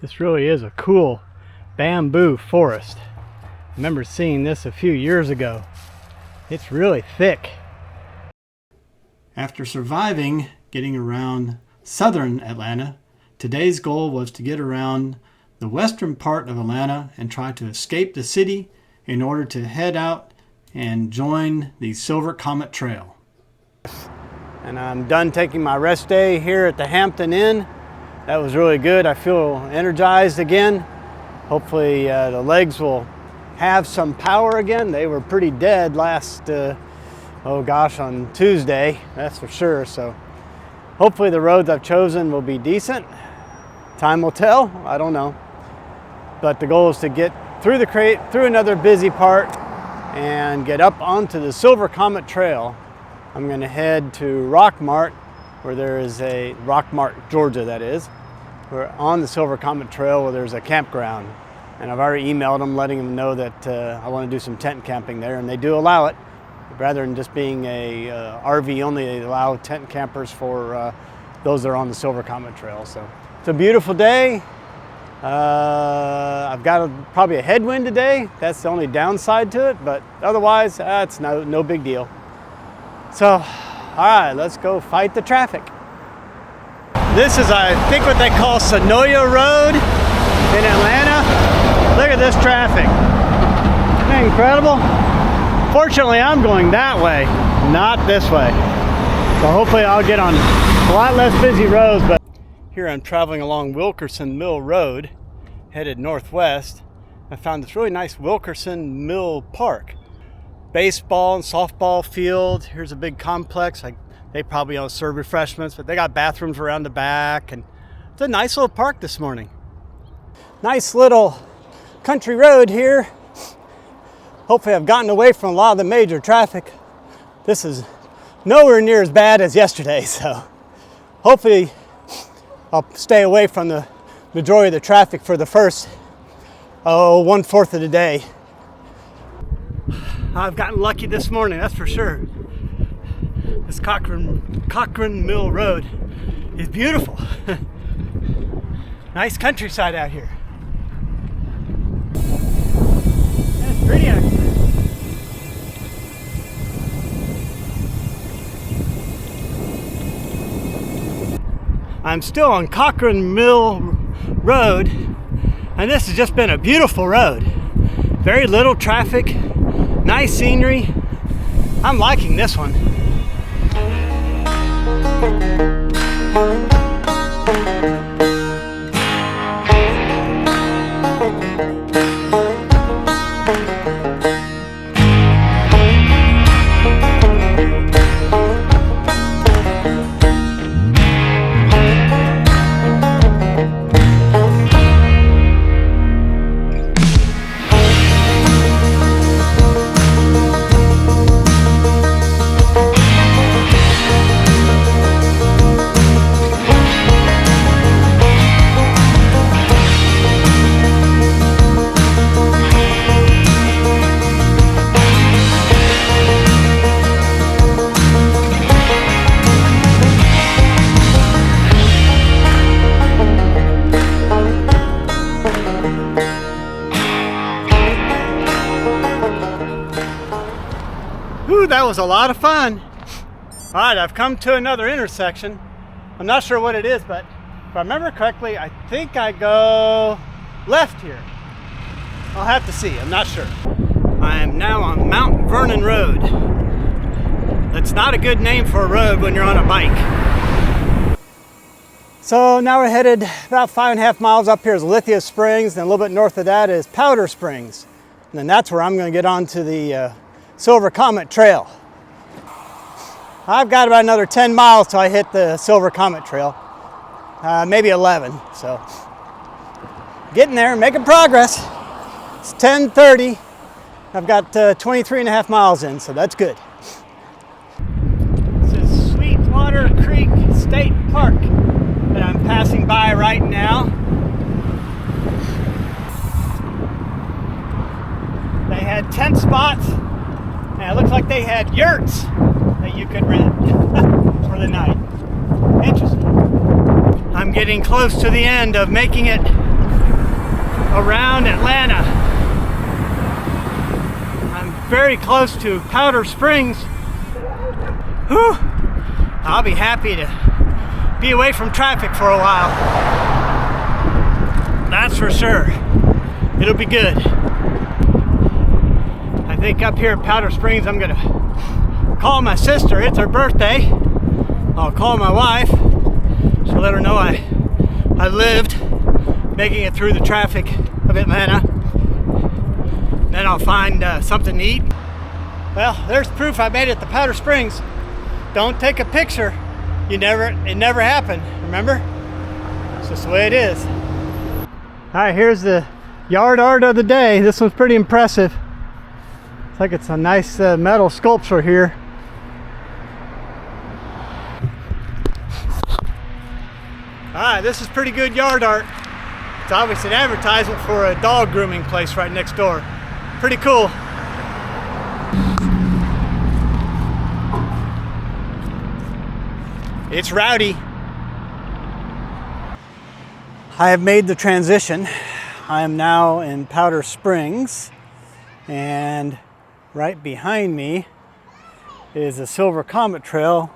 This really is a cool bamboo forest. I remember seeing this a few years ago. It's really thick. After surviving getting around southern Atlanta, today's goal was to get around the western part of Atlanta and try to escape the city in order to head out and join the Silver Comet Trail. And I'm done taking my rest day here at the Hampton Inn. That was really good. I feel energized again. Hopefully the legs will have some power again. They were pretty dead last, on Tuesday, that's for sure. So hopefully the roads I've chosen will be decent. Time will tell, I don't know. But the goal is to get through the crate, through another busy part, and get up onto the Silver Comet Trail. I'm gonna head to Rockmart, where there is a, Rockmart, Georgia that is. We're on the Silver Comet Trail where there's a campground. And I've already emailed them letting them know that I want to do some tent camping there, and they do allow it. Rather than just being a RV only, they allow tent campers for those that are on the Silver Comet Trail. So it's a beautiful day. I've got probably a headwind today. That's the only downside to it, but otherwise, it's no big deal. So, all right, let's go fight the traffic. This is, I think, what they call Sonoya Road in Atlanta. Look at this traffic. Isn't that incredible? Fortunately, I'm going that way, not this way. So hopefully I'll get on a lot less busy roads. But here I'm traveling along Wilkerson Mill Road, headed northwest. I found this really nice Wilkerson Mill Park. Baseball and softball field. Here's a big complex. They probably don't serve refreshments, but they got bathrooms around the back, and it's a nice little park this morning. Nice little country road here. Hopefully I've gotten away from a lot of the major traffic. This is nowhere near as bad as yesterday, so hopefully I'll stay away from the majority of the traffic for the first 1/4 of the day. I've gotten lucky this morning, that's for sure. This Cochran Mill Road is beautiful. Nice countryside out here. That's pretty actually. I'm still on Cochran Mill Road, and this has just been a beautiful road. Very little traffic, nice scenery. I'm liking this one. Ooh, that was a lot of fun. All right, I've come to another intersection. I'm not sure what it is, but if I remember correctly, I think I go left here. I'll have to see, I'm not sure. I am now on Mount Vernon Road. That's not a good name for a road when you're on a bike. So now we're headed about 5.5 miles up here is Lithia Springs, and a little bit north of that is Powder Springs. And then that's where I'm gonna get onto the Silver Comet Trail. I've got about another 10 miles till I hit the Silver Comet Trail. Maybe 11, so. Getting there, making progress. It's 10:30. I've got 23.5 miles in, so that's good. This is Sweetwater Creek State Park that I'm passing by right now. They had tent spots, and it looks like they had yurts that you could rent for the night. Interesting. I'm getting close to the end of making it around Atlanta. I'm very close to Powder Springs. Whew. I'll be happy to be away from traffic for a while. That's for sure. It'll be good. I think up here in Powder Springs I'm gonna call my sister. It's her birthday. I'll call my wife to let her know I lived making it through the traffic of Atlanta. Then I'll find something to eat. Well, there's proof I made it to Powder Springs. Don't take a picture. It never happened, remember? It's just the way it is. All right, here's the yard art of the day. This one's pretty impressive. It's like it's a nice metal sculpture here. All right, this is pretty good yard art. It's obviously an advertisement for a dog grooming place right next door. Pretty cool. It's rowdy. I have made the transition. I am now in Powder Springs, and right behind me is a Silver Comet Trail,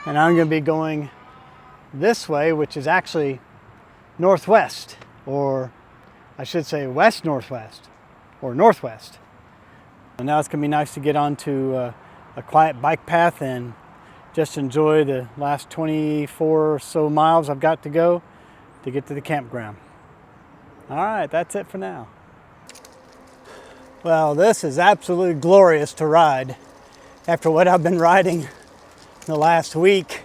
and I'm going to be going this way, which is actually northwest, or I should say west northwest or northwest. And now it's going to be nice to get onto a quiet bike path and just enjoy the last 24 or so miles I've got to go to get to the campground. All right, that's it for now. Well, this is absolutely glorious to ride after what I've been riding the last week.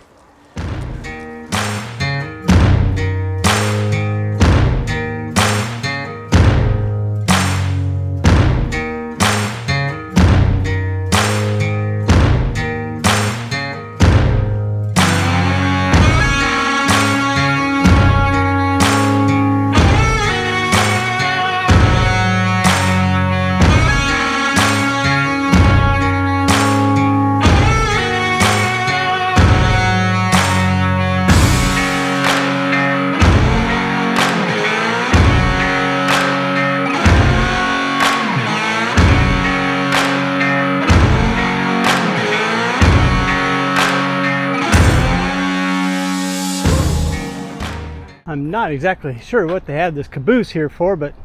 I'm not exactly sure what they have this caboose here for, but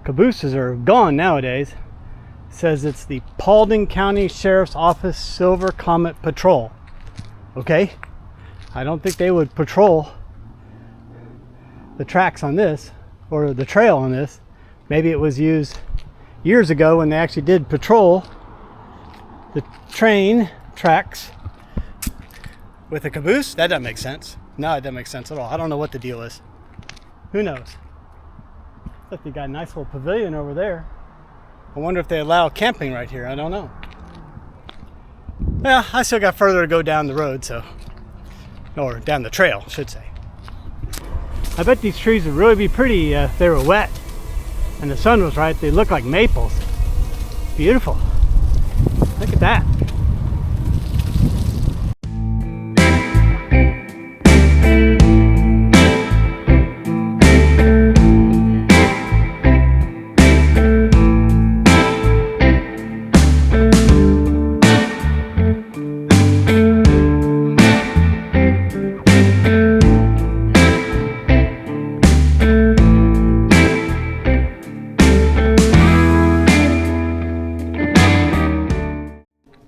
cabooses are gone nowadays. It says it's the Paulding County Sheriff's Office Silver Comet Patrol. Okay, I don't think they would patrol the tracks on this, or the trail on this. Maybe it was used years ago when they actually did patrol the train tracks with a caboose. That doesn't make sense. No, it doesn't make sense at all. I don't know what the deal is. Who knows? Look, they got a nice little pavilion over there. I wonder if they allow camping right here. I don't know. Well, I still got further to go down the road, so, or down the trail, I should say. I bet these trees would really be pretty if they were wet and the sun was right. They look like maples. Beautiful. Look at that.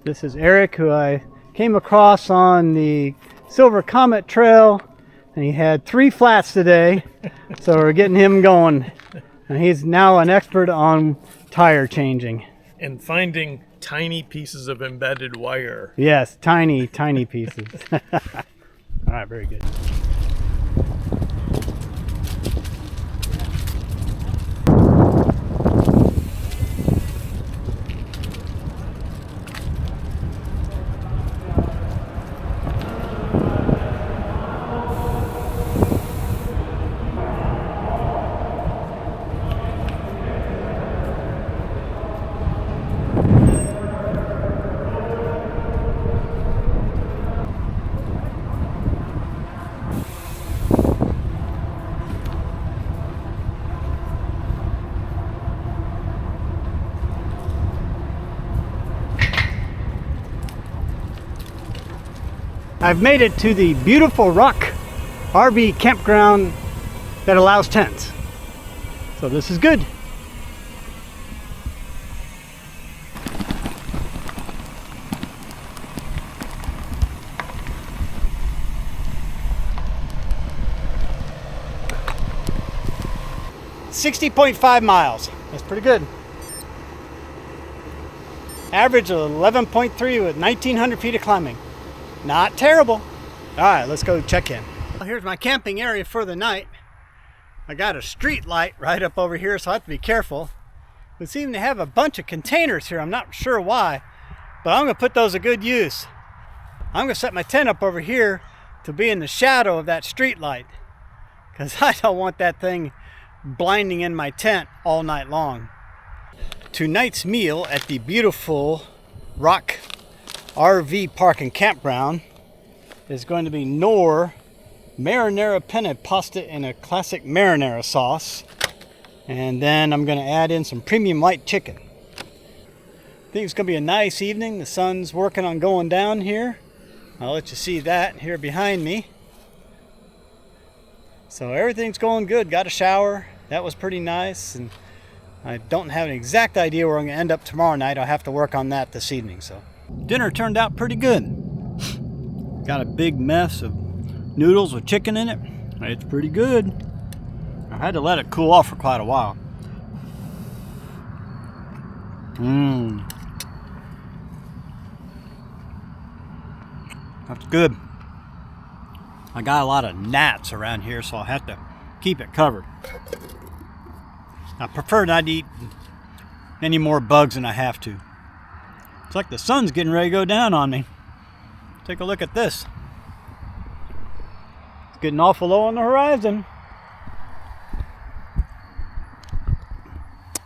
This is Eric, who I came across on the Silver Comet Trail, and he had 3 flats today, so we're getting him going. And he's now an expert on tire changing. And finding tiny pieces of embedded wire. Yes, tiny, tiny pieces. All right, very good. I've made it to the beautiful rock RV campground that allows tents. So this is good. $60.5 miles. That's pretty good. Average of 11.3 with 1,900 feet of climbing. Not terrible. All right, let's go check in. Well, here's my camping area for the night. I got a street light right up over here, so I have to be careful. We seem to have a bunch of containers here. I'm not sure why, but I'm gonna put those to good use. I'm gonna set my tent up over here to be in the shadow of that street light, because I don't want that thing blinding in my tent all night long. Tonight's meal at the beautiful Rock RV Park and Campground is going to be Knorr marinara penne pasta in a classic marinara sauce, and then I'm going to add in some premium white chicken. I think it's going to be a nice evening. The sun's working on going down here. I'll let you see that here behind me. So everything's going good. Got a shower. That was pretty nice, and I don't have an exact idea where I'm going to end up tomorrow night. I'll have to work on that this evening. So dinner turned out pretty good. Got a big mess of noodles with chicken in it. It's pretty good. I had to let it cool off for quite a while. That's good. I got a lot of gnats around here, so I'll have to keep it covered. I prefer not to eat any more bugs than I have to. It's like the sun's getting ready to go down on me. Take a look at this. It's getting awful low on the horizon.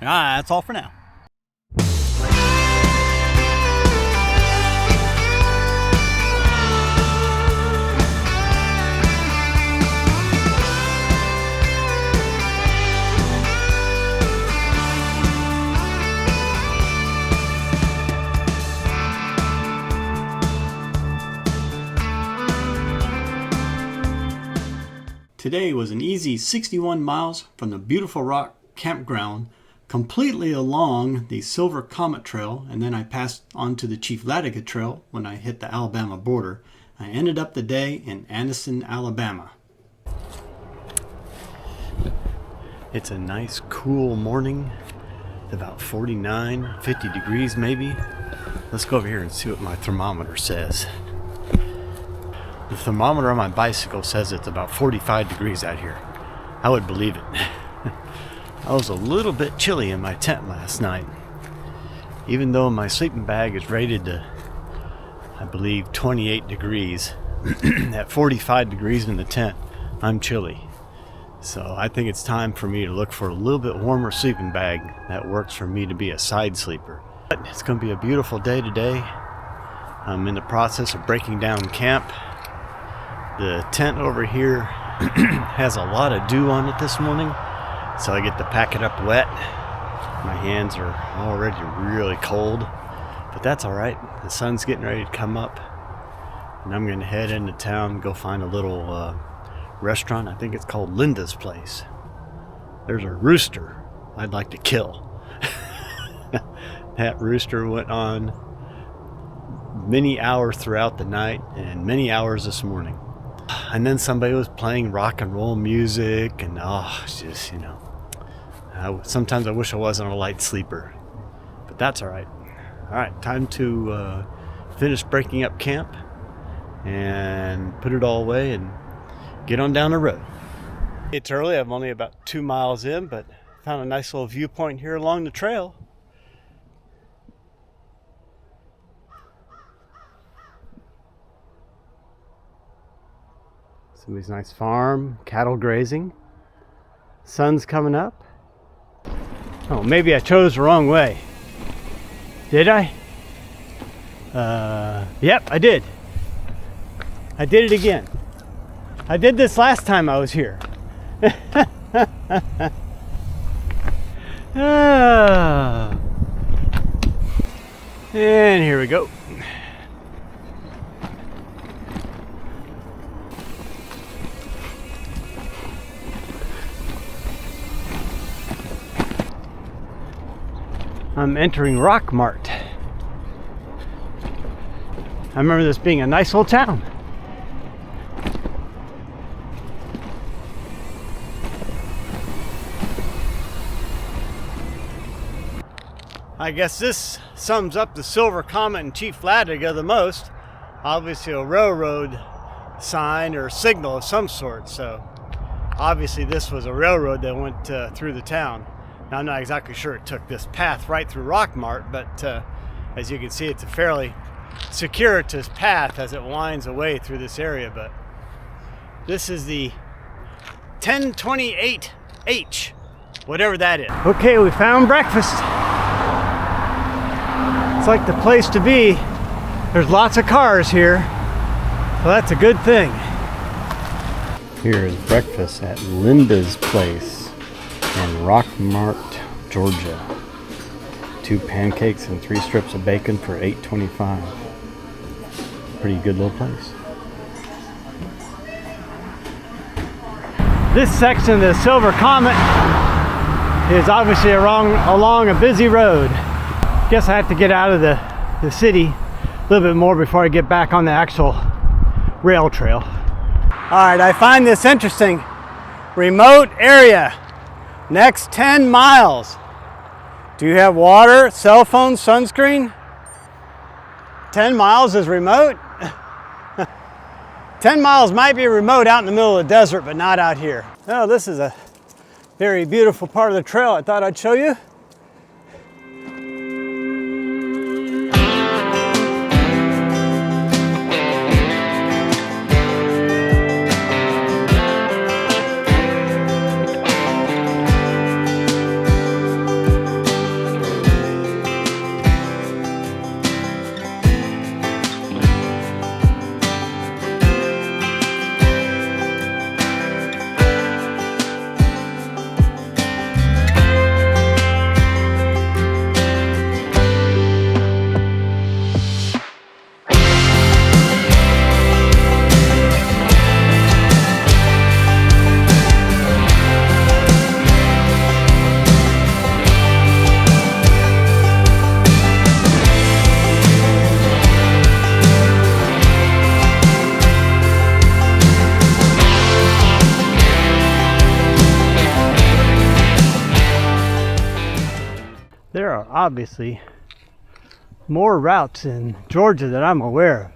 That's all for now. Today was an easy 61 miles from the Beautiful Rock Campground, completely along the Silver Comet Trail, and then I passed on to the Chief Latiga Trail when I hit the Alabama border. I ended up the day in Anniston, Alabama. It's a nice cool morning, about 49, 50 degrees maybe. Let's go over here and see what my thermometer says. The thermometer on my bicycle says it's about 45 degrees out here. I would believe it. I was a little bit chilly in my tent last night. Even though my sleeping bag is rated to, I believe, 28 degrees, at 45 degrees in the tent, I'm chilly. So I think it's time for me to look for a little bit warmer sleeping bag that works for me to be a side sleeper. But it's going to be a beautiful day today. I'm in the process of breaking down camp. The tent over here has a lot of dew on it this morning, so I get to pack it up wet. My hands are already really cold, but that's all right. The sun's getting ready to come up, and I'm going to head into town and go find a little restaurant. I think it's called Linda's Place. There's a rooster I'd like to kill. That rooster went on many hours throughout the night and many hours this morning. And then somebody was playing rock and roll music, and it's just, sometimes I wish I wasn't a light sleeper, but that's all right. All right, time to finish breaking up camp and put it all away and get on down the road. It's early. I'm only about 2 miles in, but found a nice little viewpoint here along the trail. Somebody's nice farm, cattle grazing. Sun's coming up. Oh, maybe I chose the wrong way. Did I? Yep, I did. I did it again. I did this last time I was here. And here we go. I'm entering Rock Mart. I remember this being a nice little town. I guess this sums up the Silver Comet and Chief Flatiga the most. Obviously a railroad sign or signal of some sort, so obviously this was a railroad that went through the town. Now I'm not exactly sure it took this path right through Rock Mart, but as you can see, it's a fairly circuitous path as it winds away through this area. But this is the 1028H, whatever that is. Okay, we found breakfast. It's like the place to be. There's lots of cars here, so that's a good thing. Here is breakfast at Linda's Place in Rock Mart, Georgia. 2 pancakes and 3 strips of bacon for $8.25. Pretty good little place. This section of the Silver Comet is obviously along a busy road. Guess I have to get out of the city a little bit more before I get back on the actual rail trail. Alright, I find this interesting. Remote area. Next 10 miles. Do you have water, cell phone, sunscreen? 10 miles is remote? 10 miles might be remote out in the middle of the desert, but not out here. Oh, this is a very beautiful part of the trail I thought I'd show you. There are obviously more routes in Georgia that I'm aware of.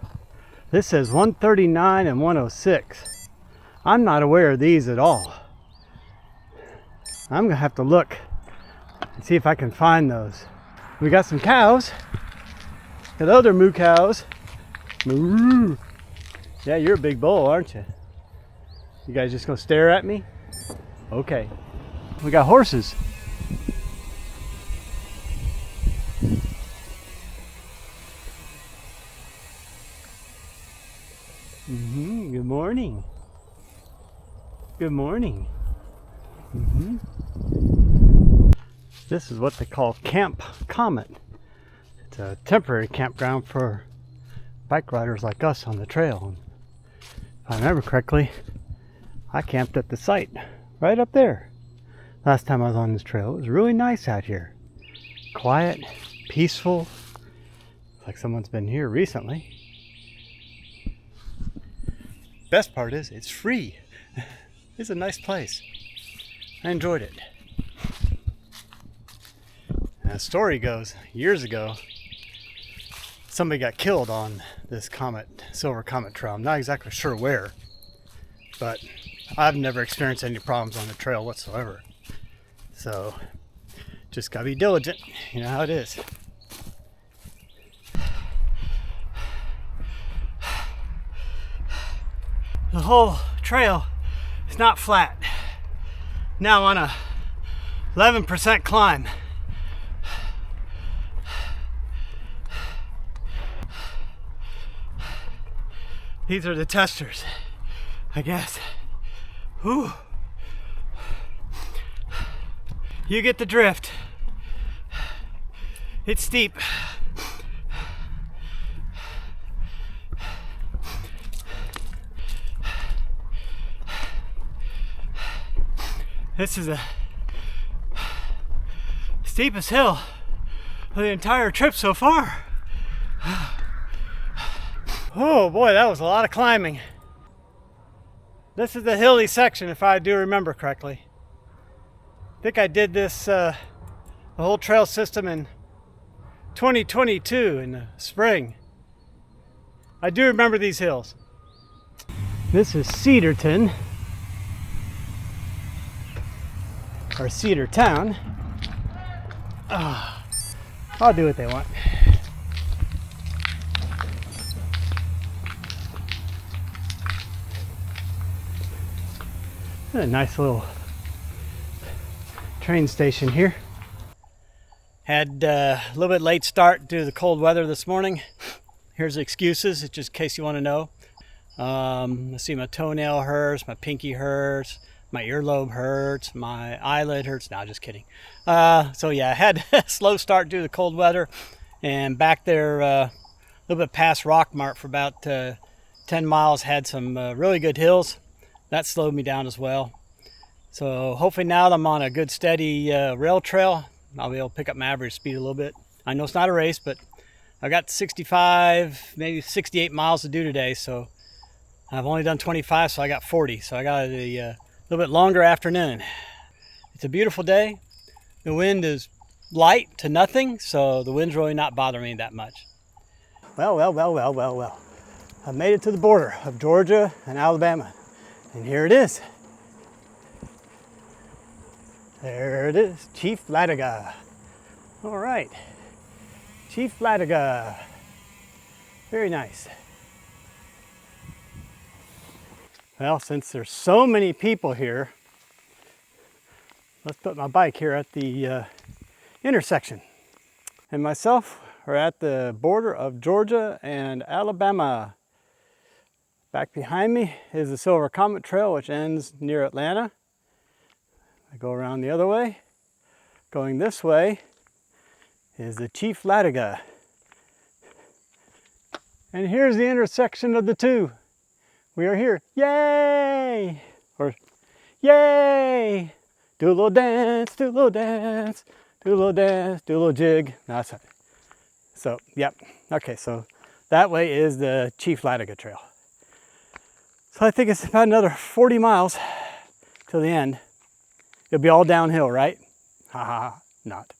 This says 139 and 106. I'm not aware of these at all. I'm gonna have to look and see if I can find those. We got some cows. Hello there, moo cows. Moo. Yeah, you're a big bull, aren't you? You guys just gonna stare at me? Okay. We got horses. Good morning. Good morning. This is what they call Camp Comet. It's a temporary campground for bike riders like us on the trail. If I remember correctly, I camped at the site right up there. Last time I was on this trail, it was really nice out here. Quiet, peaceful, like someone's been here recently. Best part is it's free. It's a nice place. I enjoyed it. And the story goes, years ago, somebody got killed on this Silver Comet trail. I'm not exactly sure where, but I've never experienced any problems on the trail whatsoever. So, just gotta be diligent. You know how it is. The whole trail is not flat. Now on a 11% climb. These are the testers, I guess. Whew. You get the drift. It's steep. This is the steepest hill for the entire trip so far. Oh boy, that was a lot of climbing. This is the hilly section, if I do remember correctly. I think I did this, the whole trail system in 2022 in the spring. I do remember these hills. This is Cedarton, or Cedar Town. I'll do what they want. A nice little train station here. Had a little bit late start due to the cold weather this morning. Here's the excuses, just in case you want to know. Let's see, my toenail hurts, my pinky hurts, my earlobe hurts, my eyelid hurts. No, just kidding. So yeah, I had a slow start due to the cold weather, and back there a little bit past Rockmart for about 10 miles had some really good hills. That slowed me down as well. So hopefully now that I'm on a good steady rail trail, I'll be able to pick up my average speed a little bit. I know it's not a race, but I've got 65, maybe 68 miles to do today. So I've only done 25, so I got 40. So I got a little bit longer afternoon. It's a beautiful day. The wind is light to nothing, so the wind's really not bothering me that much. Well. I made it to the border of Georgia and Alabama. And here it is. There it is, Chief Latiga. All right, Chief Latiga. Very nice. Well, since there's so many people here, let's put my bike here at the intersection. And myself are at the border of Georgia and Alabama. Back behind me is the Silver Comet Trail, which ends near Atlanta. I go around the other way. Going this way is the Chief Latiga. And here's the intersection of the two. We are here. Yay! Or yay! Do a little dance, do a little dance, do a little dance, do a little jig. No, that's not it. So, yep. Okay, so that way is the Chief Latiga Trail. So I think it's about another 40 miles till the end. It'll be all downhill, right? Ha ha ha, not.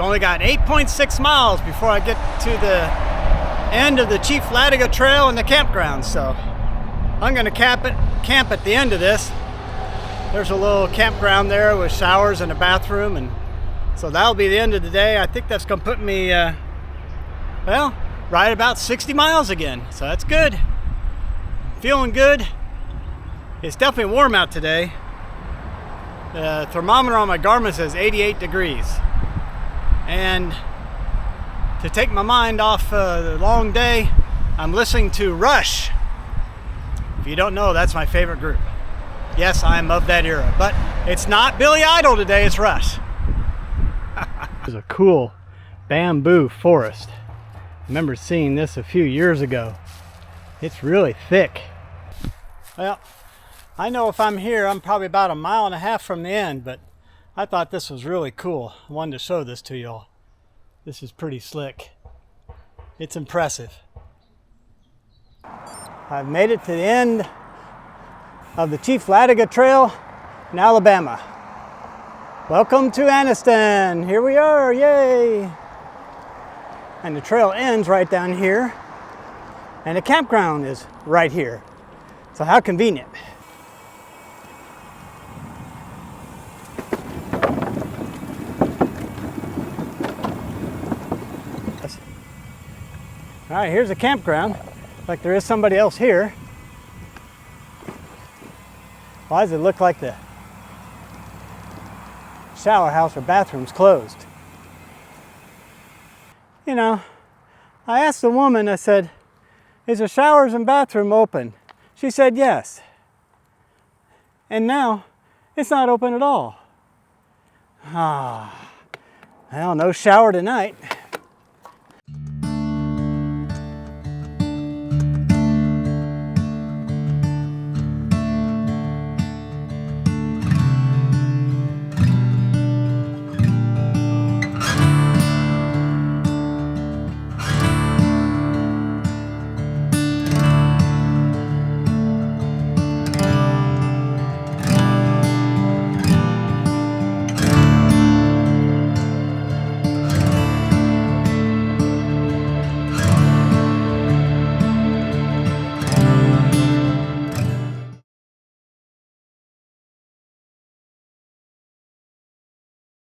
I've got 8.6 miles before I get to the end of the Chief Latiga Trail and the campground. So I'm going to camp at the end of this. There's a little campground there with showers and a bathroom, and so that'll be the end of the day. I think that's going to put me, well, right about 60 miles again. So that's good. Feeling good. It's definitely warm out today. The thermometer on my Garmin says 88 degrees. And to take my mind off the long day, I'm listening to Rush. If you don't know, that's my favorite group. Yes, I'm of that era, but it's not Billy Idol today, it's Rush. There's a cool bamboo forest. I remember seeing this a few years ago. It's really thick. Well, I know if I'm here, I'm probably about 1.5 miles from the end, but I thought this was really cool. I wanted to show this to y'all. This is pretty slick. It's impressive. I've made it to the end of the Chief Latiga Trail in Alabama. Welcome to Anniston. Here we are, yay! And the trail ends right down here, and the campground is right here. So how convenient. All right, here's the campground. Like there is somebody else here. Why does it look like the shower house or bathroom's closed? You know, I asked the woman, I said, is the showers and bathroom open? She said yes. And now it's not open at all. Well, no shower tonight.